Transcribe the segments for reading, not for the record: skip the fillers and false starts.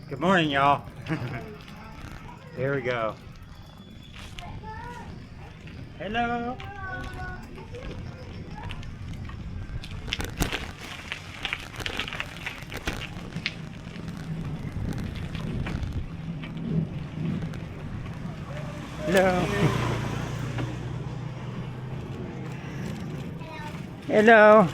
Good morning, y'all. Here we go. Hello. Hello. Hello.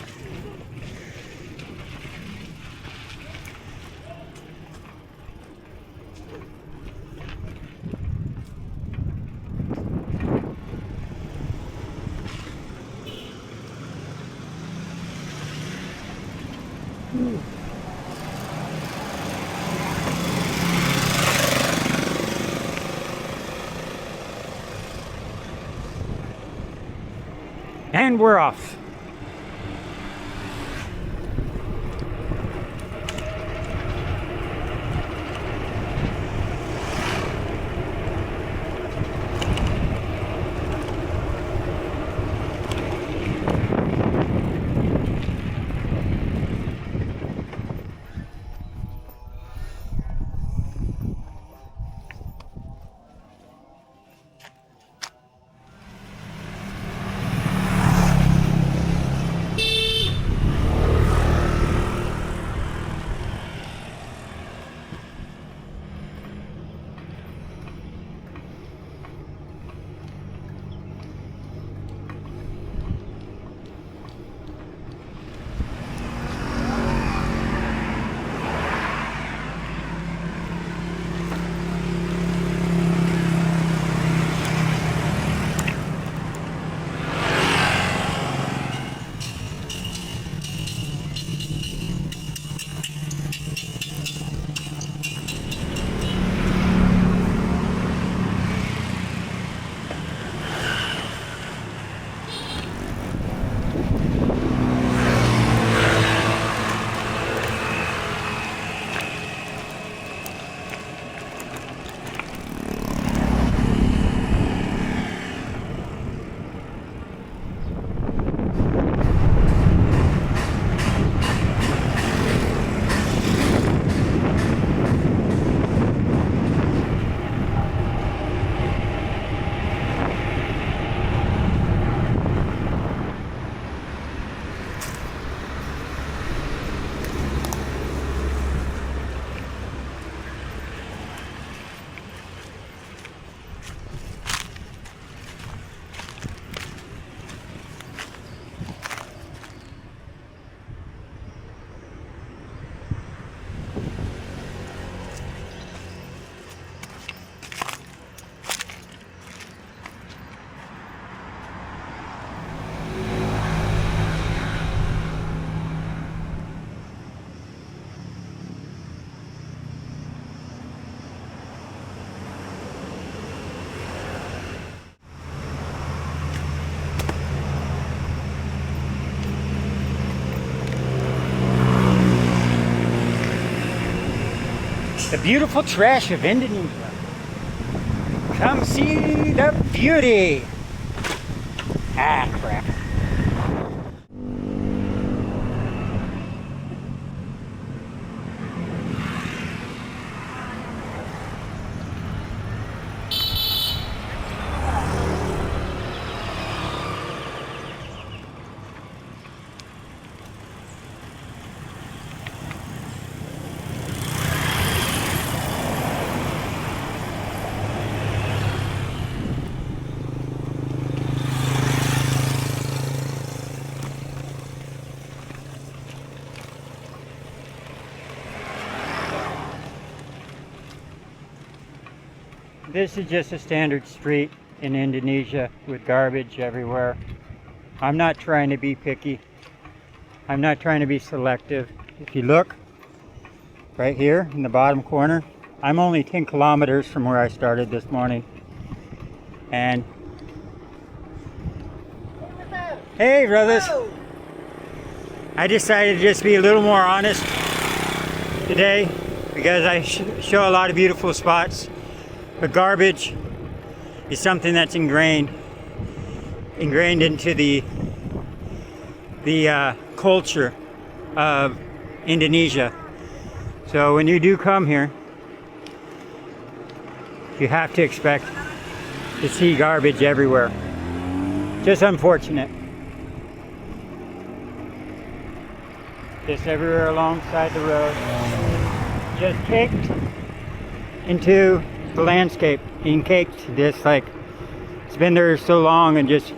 And we're off. The beautiful trash of Indonesia. Come see the beauty. Ah, crap. This is just a standard street in Indonesia with garbage everywhere. I'm not trying to be picky. I'm not trying to be selective. If you look right here in the bottom corner, I'm only 10 kilometers from where I started this morning. And hey, brothers. I decided to just be a little more honest today because I show a lot of beautiful spots. But garbage is something that's ingrained into the culture of Indonesia. So when you do come here, You have to expect to see garbage everywhere. Just unfortunate. Just everywhere alongside the road. Just caked into the landscape. Being caked, just like it's been there so long and just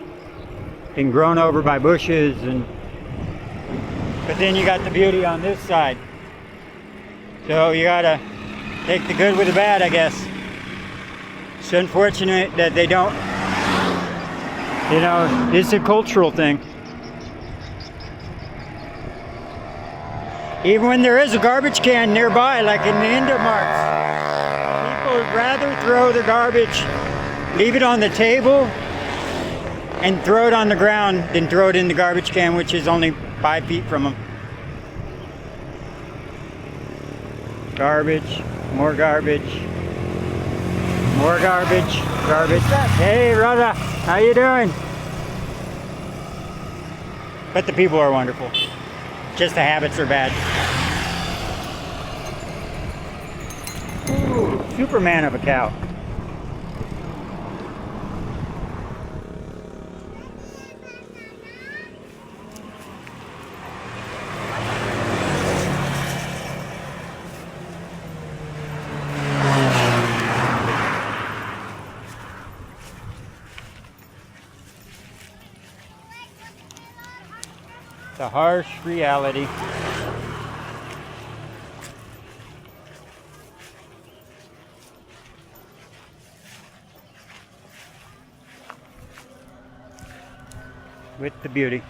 been grown over by bushes. But then you got the beauty on this side. So you gotta take the good with the bad, I guess. It's unfortunate that they don't, you know, it's a cultural thing. Even when there is a garbage can nearby, like in the Indomarts, people would rather throw their garbage, leave it on the table, and throw it on the ground than throw it in the garbage can, which is only 5 feet from them. Garbage, more garbage, more garbage, garbage. Hey, brother, how you doing? But the people are wonderful. Just the habits are bad. Ooh, Superman of a cow. The harsh reality. With the beauty.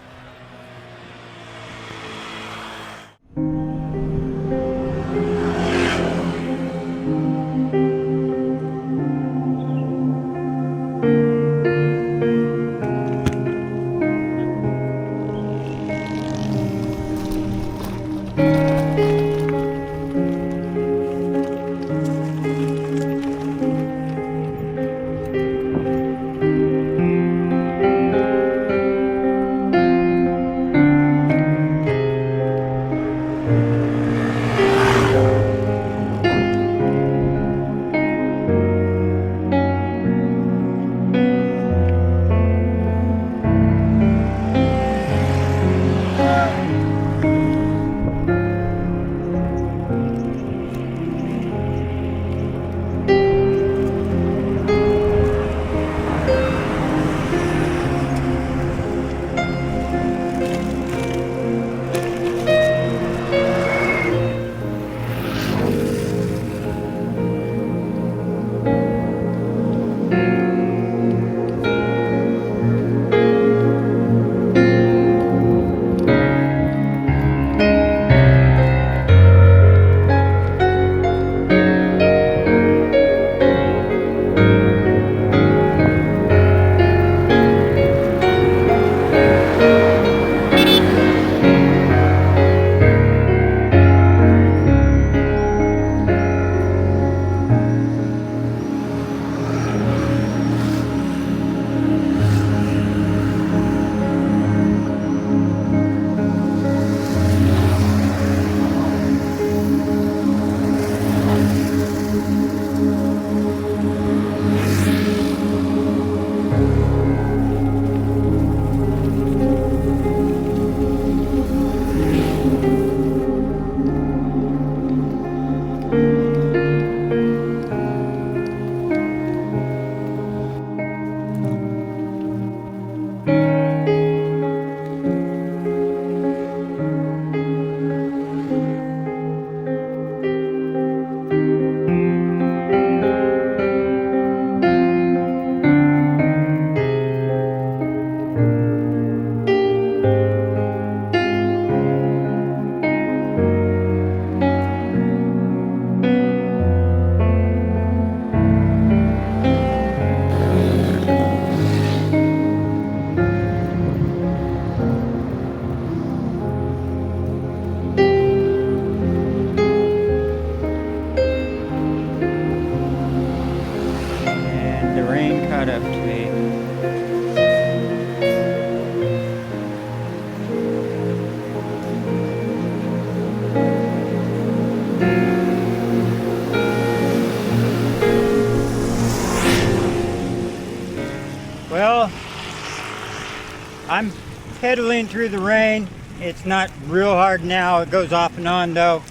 pedaling through the rain. It's not real hard now. It goes off and on though.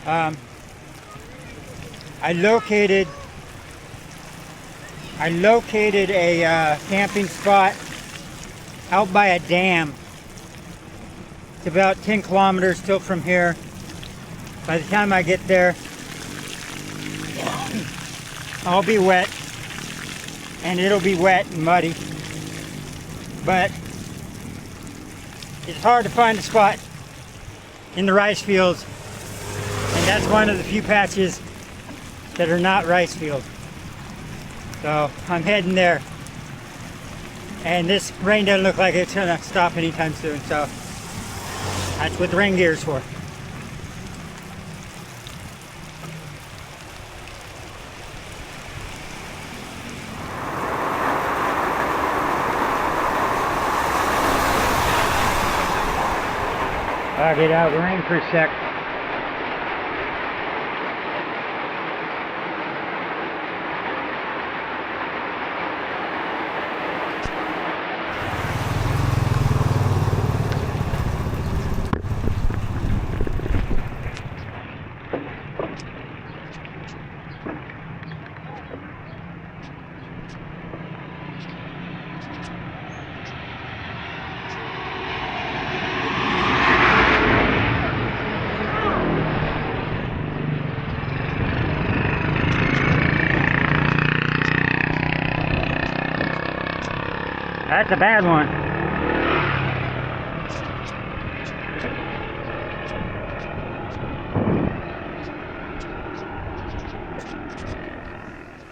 I located a camping spot out by a dam. It's about 10 kilometers still from here. By the time I get there, I'll be wet, and it'll be wet and muddy. But it's hard to find a spot in the rice fields, and that's one of the few patches that are not rice fields. So I'm heading there, and this rain doesn't look like it's gonna stop anytime soon, so that's what the rain gear is for. I'll get out of the rain for a sec. That's a bad one.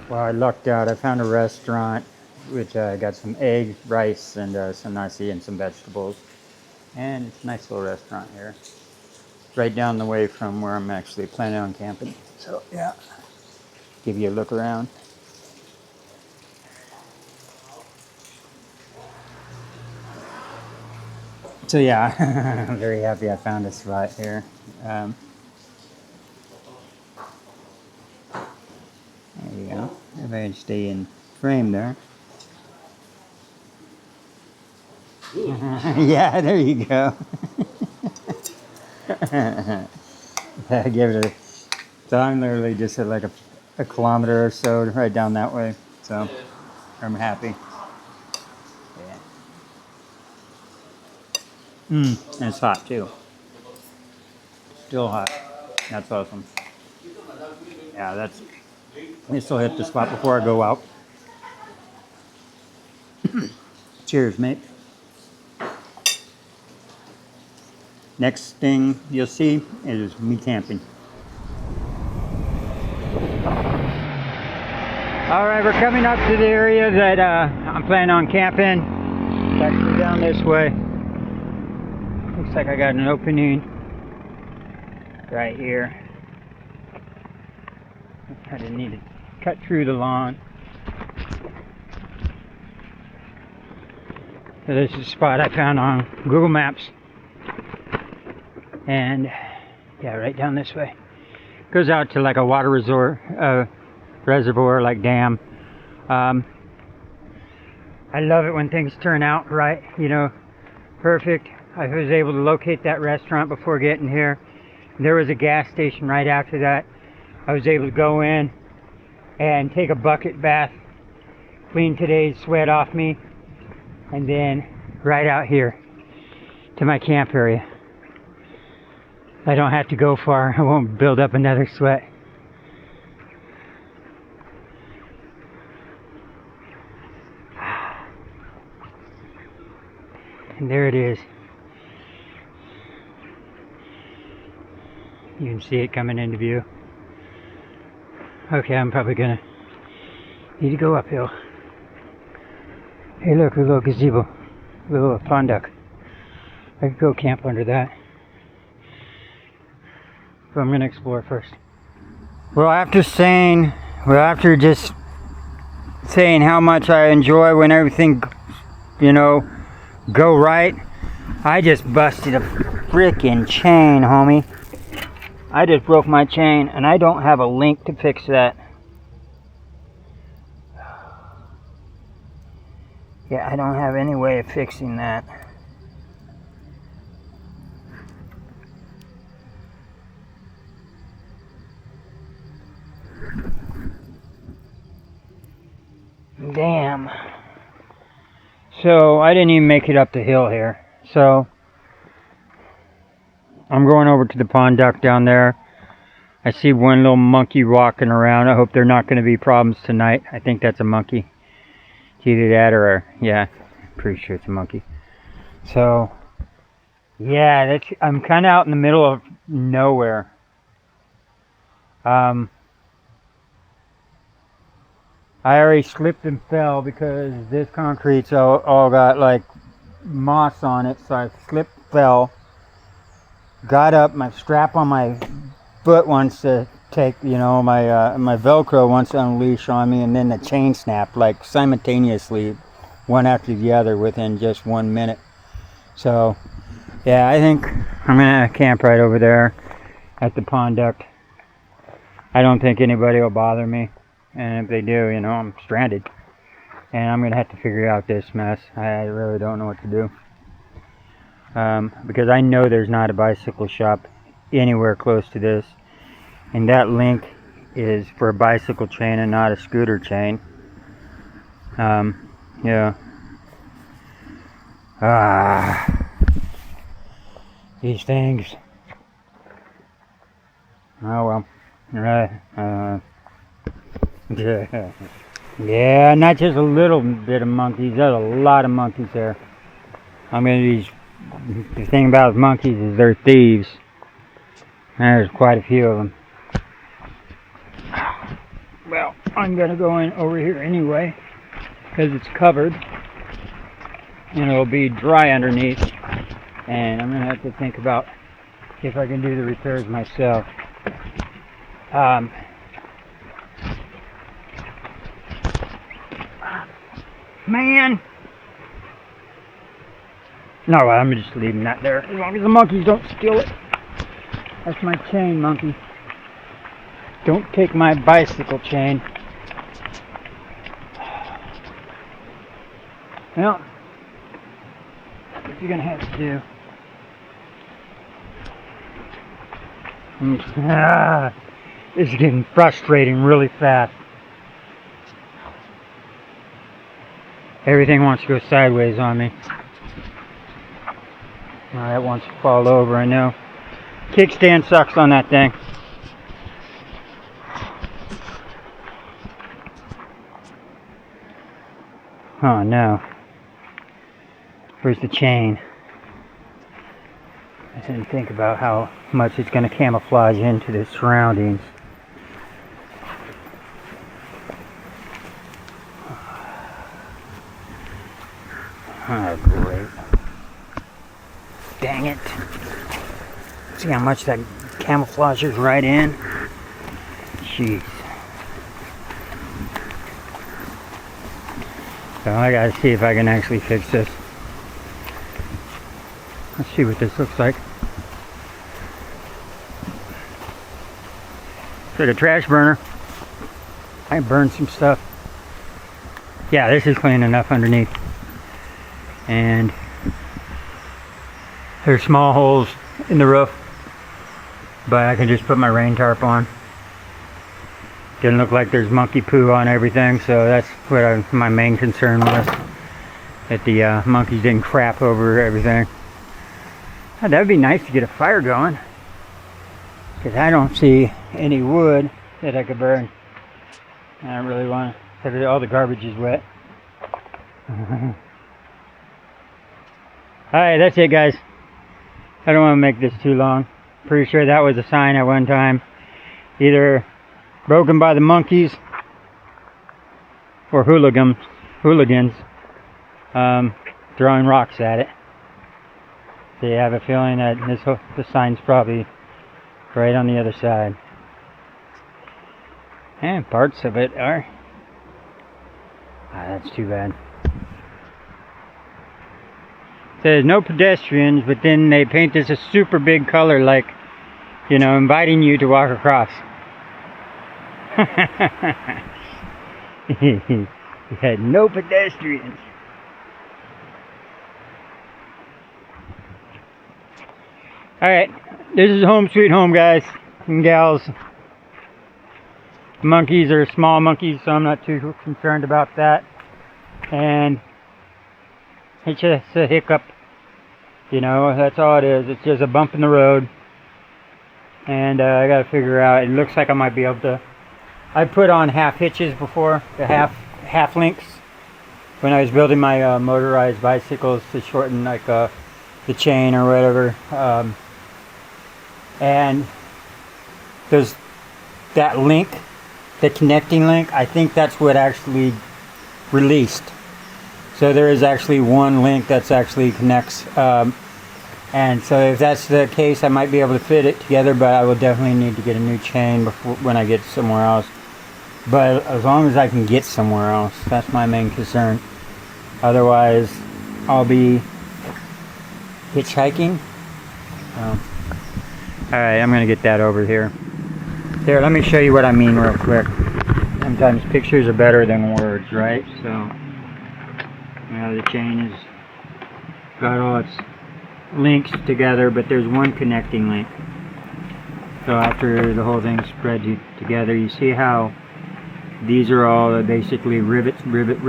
Well, I lucked out. I found a restaurant which got some egg, rice, and some nasi and some vegetables. And it's a nice little restaurant here. Right down the way from where I'm actually planning on camping. So, yeah. Give you a look around. So yeah, I'm very happy I found a spot here. There you go. If I can stay in frame there. Yeah, there you go. I give it a... So I'm literally just at like a kilometer or so right down that way. So I'm happy. And it's hot too. Still hot. That's awesome. Yeah, this will hit the spot before I go out. Cheers, mate. Next thing you'll see is me camping. Alright, we're coming up to the area that I'm planning on camping. It's actually down this way. Looks like I got an opening right here. I didn't need to cut through the lawn. So this is a spot I found on Google Maps. And yeah, right down this way. Goes out to like a water resort, reservoir, like dam. I love it when things turn out right, you know, perfect. I was able to locate that restaurant before getting here. There was a gas station right after that. I was able to go in and take a bucket bath, clean today's sweat off me, and then right out here to my camp area. I don't have to go far. I won't build up another sweat. And there it is. You can see it coming into view. Okay, I'm probably gonna need to go uphill. Hey look, a little gazebo. A little pond duck. I could go camp under that. But I'm gonna explore first. Well, after just saying how much I enjoy when everything, you know, go right, I just busted a freaking chain, homie. I just broke my chain, and I don't have a link to fix that. Yeah, I don't have any way of fixing that. Damn. So I didn't even make it up the hill here. So I'm going over to the pond duck down there. I see one little monkey walking around. I hope there are not going to be problems tonight. I think that's a monkey. It's either that or yeah, pretty sure it's a monkey. So yeah, I'm kind of out in the middle of nowhere. I already slipped and fell because this concrete's all got like moss on it, so I slipped, fell, got up, my strap on my foot wants to take, you know, my Velcro wants to unleash on me, and then the chain snapped like simultaneously, one after the other within just 1 minute. So yeah, I think I'm gonna camp right over there at the pond duct. I don't think anybody will bother me, and if they do, you know, I'm stranded, and I'm gonna have to figure out this mess. I really don't know what to do, because I know there's not a bicycle shop anywhere close to this, and that link is for a bicycle chain and not a scooter chain. Yeah. These things. Oh well. Right. Yeah, not just a little bit of monkeys. There's a lot of monkeys there. The thing about monkeys is they're thieves. There's quite a few of them. Well, I'm gonna go in over here anyway because it's covered and it'll be dry underneath, and I'm gonna have to think about if I can do the repairs myself. Man! No, I'm just leaving that there as long as the monkeys don't steal it. That's my chain, monkey. Don't take my bicycle chain. Well, what you're gonna have to do. This is getting frustrating really fast. Everything wants to go sideways on me. That wants to fall over, I know. Kickstand sucks on that thing. Oh no. Where's the chain? I didn't think about how much it's going to camouflage into the surroundings. Oh, great. Dang it. See how much that camouflages right in? Jeez. So I gotta see if I can actually fix this. Let's see what this looks like. It's like a trash burner. I burned some stuff. Yeah, this is clean enough underneath. And there's small holes in the roof, but I can just put my rain tarp on. Didn't look like there's monkey poo on everything, so that's what my main concern was, that the monkeys didn't crap over everything. Oh, that would be nice to get a fire going, because I don't see any wood that I could burn. I don't really want to, all the garbage is wet. Alright, that's it guys. I don't want to make this too long. Pretty sure that was a sign at one time. Either broken by the monkeys or hooligans throwing rocks at it. So you have a feeling that the sign's probably right on the other side. And parts of it are. That's too bad. Says no pedestrians, but then they paint this a super big color, like, you know, inviting you to walk across. He had no pedestrians. Alright, this is home sweet home, guys and gals. Monkeys are small monkeys, so I'm not too concerned about that. And it's just a hiccup, you know, that's all it is. It's just a bump in the road. And I gotta figure out, it looks like I might be able to, I put on half hitches before, the half links, when I was building my motorized bicycles to shorten like the chain or whatever. And there's that link, the connecting link, I think that's what actually released. So there is actually one link that's actually connects. And so if that's the case, I might be able to fit it together, but I will definitely need to get a new chain before, when I get somewhere else. But as long as I can get somewhere else, that's my main concern. Otherwise, I'll be hitchhiking. Alright, I'm going to get that over here. Here, let me show you what I mean real quick. Sometimes pictures are better than words, right? So, yeah, the chain has got all its links together, but there's one connecting link. So after the whole thing's spread together, you see how these are all basically rivets, rivet,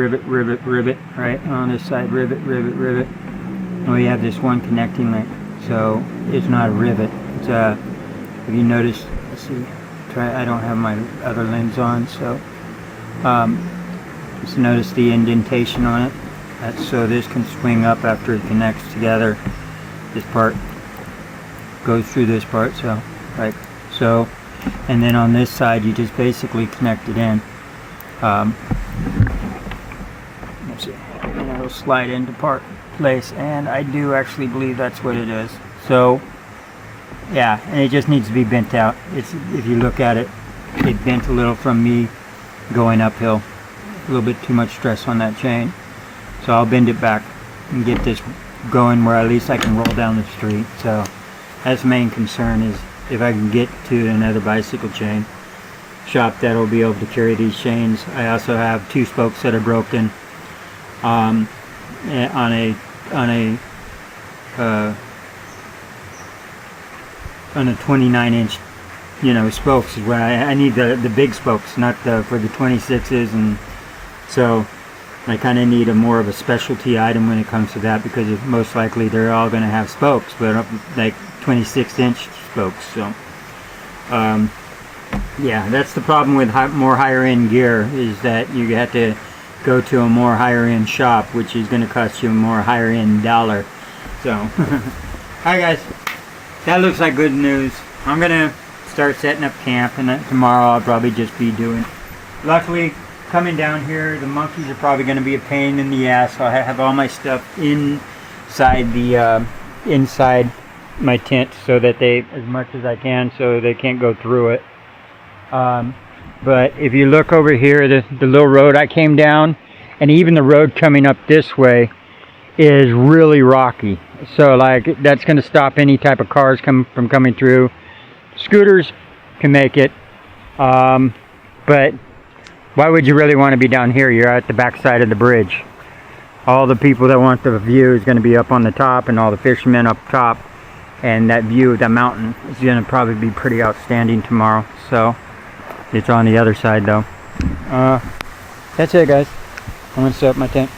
right? On this side, rivet. And we have this one connecting link. So it's not a rivet. It's a, if you notice, let's see, I don't have my other lens on, so just notice the indentation on it. That's so this can swing up after it connects together. This part goes through this part, so like so, and then on this side you just basically connect it in. Let's see, and it'll slide into place, and I do actually believe that's what it is. So yeah, and it just needs to be bent out. It's, if you look at it, it bent a little from me going uphill. A little bit too much stress on that chain. So I'll bend it back and get this going where at least I can roll down the street. So that's the main concern, is if I can get to another bicycle chain shop that'll be able to carry these chains. I also have 2 spokes that are broken on a 29-inch, you know, spokes is what I need the big spokes, not for the 26s, and so I kind of need a more of a specialty item when it comes to that, because most likely they're all going to have spokes, but like 26-inch spokes. So yeah, that's the problem with more higher end gear, is that you have to go to a more higher end shop, which is going to cost you a more higher end dollar. So alright guys, that looks like good news. I'm gonna start setting up camp, and tomorrow I'll probably just be doing, luckily coming down here, the monkeys are probably going to be a pain in the ass, so I have all my stuff inside the inside my tent, so that they, as much as I can, so they can't go through it. But if you look over here, the little road I came down, and even the road coming up this way is really rocky, so like that's going to stop any type of cars from coming through. Scooters can make it, but why would you really want to be down here? You're at the back side of the bridge. All the people that want the view is going to be up on the top, and all the fishermen up top, and that view of the mountain is going to probably be pretty outstanding tomorrow. So it's on the other side though. That's it guys, I'm going to set up my tent.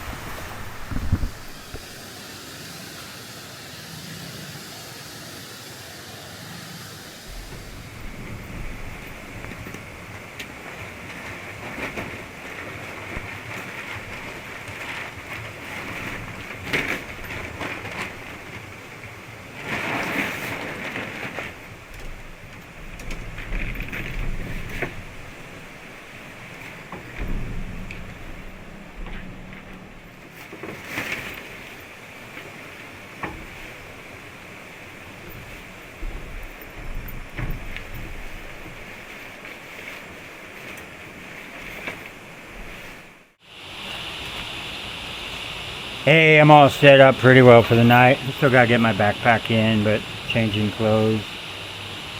Hey, I'm all set up pretty well for the night. Still gotta get my backpack in, but changing clothes.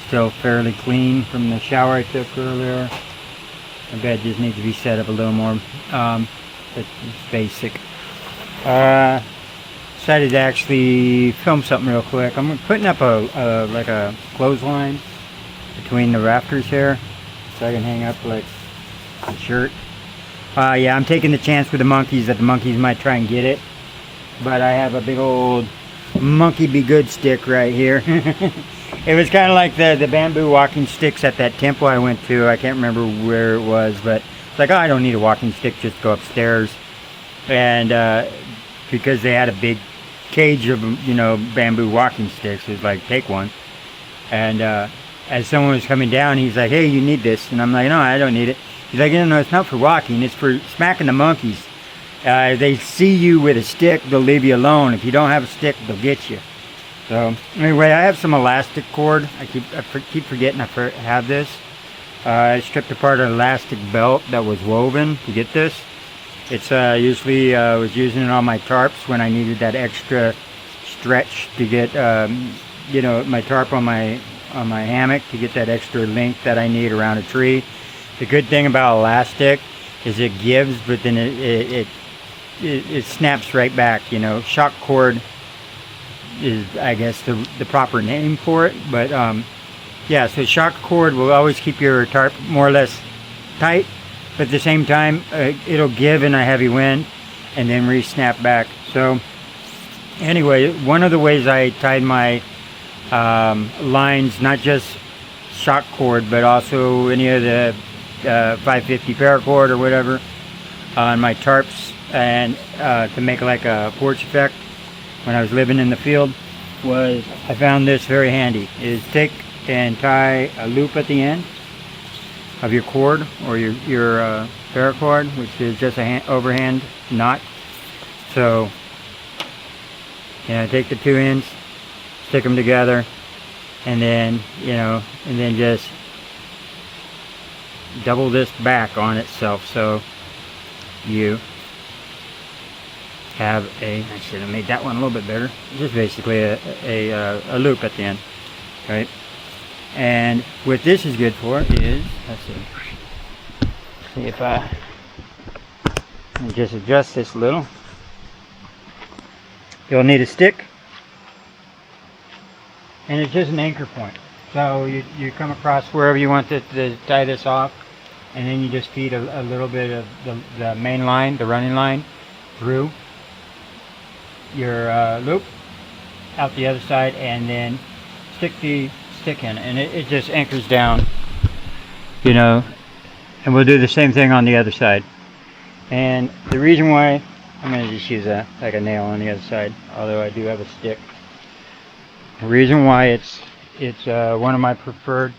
Still fairly clean from the shower I took earlier. My bed just needs to be set up a little more. It's basic. Decided to actually film something real quick. I'm putting up like a clothesline between the rafters here, so I can hang up like a shirt. Yeah, I'm taking the chance with the monkeys that the monkeys might try and get it. But I have a big old monkey be good stick right here. It was kind of like the bamboo walking sticks at that temple I went to. I can't remember where it was, but it's like, oh, I don't need a walking stick, just go upstairs. And because they had a big cage of, you know, bamboo walking sticks, it was like, take one. And as someone was coming down, he's like, hey, you need this. And I'm like, no, I don't need it. He's like, no, it's not for walking, it's for smacking the monkeys. They see you with a stick, they'll leave you alone. If you don't have a stick, they'll get you. So anyway, I have some elastic cord. I keep forgetting I have this. I stripped apart an elastic belt that was woven to get this. It's usually I was using it on my tarps when I needed that extra stretch to get you know, my tarp on my hammock, to get that extra length that I need around a tree. The good thing about elastic is it gives, but then it snaps right back. You know, shock cord is, I guess, the proper name for it. But yeah, so shock cord will always keep your tarp more or less tight, but at the same time it'll give in a heavy wind and then re-snap back. So anyway, one of the ways I tied my lines, not just shock cord, but also any of the 550 paracord or whatever on my tarps, and to make like a porch effect when I was living in the field, was I found this very handy. Is take and tie a loop at the end of your cord, or your paracord, which is just a overhand knot. So take the two ends, stick them together, and then and then just double this back on itself, so you have I should have made that one a little bit bigger. Just basically a loop at the end, right? And what this is good for is, let's see if I can just adjust this a little. You'll need a stick, and it's just an anchor point. So you come across wherever you want to tie this off, and then you just feed a little bit of the main line, the running line, through your loop out the other side, and then stick the stick in, and it just anchors down, and we'll do the same thing on the other side. And the reason why I'm going to just use like a nail on the other side, although I do have a stick. The reason why it's one of my preferred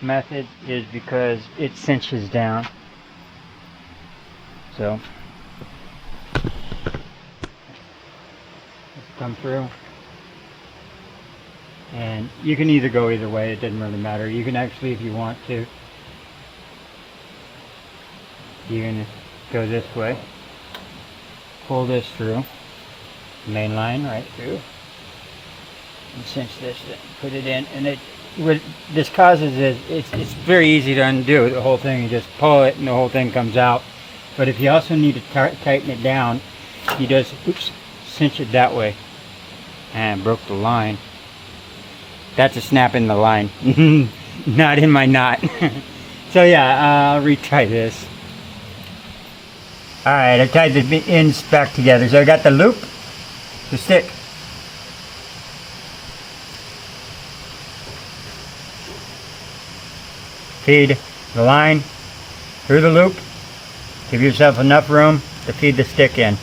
methods is because it cinches down. So come through, and you can either go either way, it doesn't really matter. You can actually, if you want to, you can go this way, pull this through the main line right through, and cinch this, put it in, and what this causes is it's very easy to undo the whole thing. You just pull it and the whole thing comes out. But if you also need to tighten it down, you just cinch it that way. And broke the line. That's a snap in the line, not in my knot. So yeah, I'll retie this. Alright, I tied the ends back together. So I got the loop, the stick. Feed the line through the loop. Give yourself enough room to feed the stick in.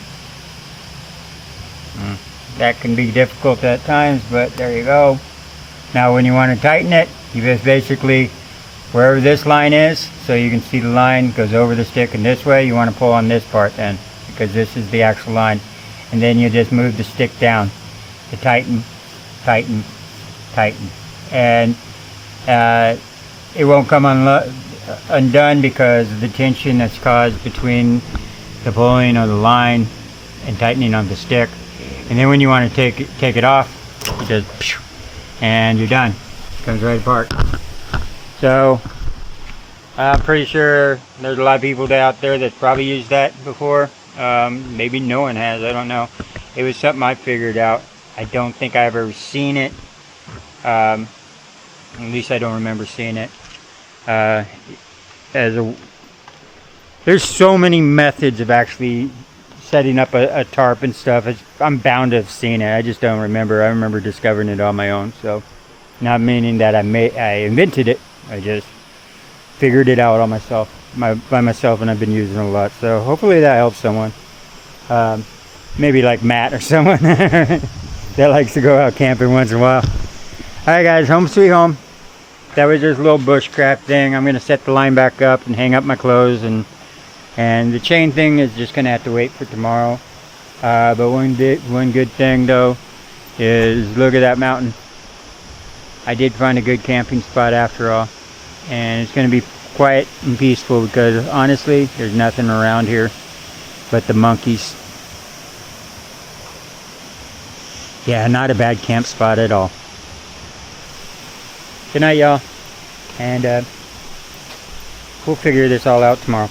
That can be difficult at times, but there you go. Now when you want to tighten it, you just basically, wherever this line is, so you can see the line goes over the stick, and this way you want to pull on this part then, because this is the actual line. And then you just move the stick down to tighten, tighten, tighten. And it won't come undone because of the tension that's caused between the pulling of the line and tightening on the stick. And then when you want to take it off, you just, and you're done. It comes right apart. So I'm pretty sure there's a lot of people out there that probably used that before. Maybe no one has, I don't know. It was something I figured out. I don't think I've ever seen it. At least I don't remember seeing it. But There's so many methods of actually setting up a tarp and stuff. I'm bound to have seen it. I just don't remember. I remember discovering it on my own. So, not meaning that I invented it. I just figured it out on by myself, and I've been using it a lot. So hopefully that helps someone. Maybe like Matt or someone that likes to go out camping once in a while. Alright guys, home sweet home. That was just a little bushcraft thing. I'm gonna set the line back up and hang up my clothes, and the chain thing is just gonna have to wait for tomorrow. But one good thing though is look at that mountain. I did find a good camping spot after all, and it's gonna be quiet and peaceful because honestly there's nothing around here but the monkeys. Yeah, not a bad camp spot at all. Good night, y'all, and we'll figure this all out tomorrow.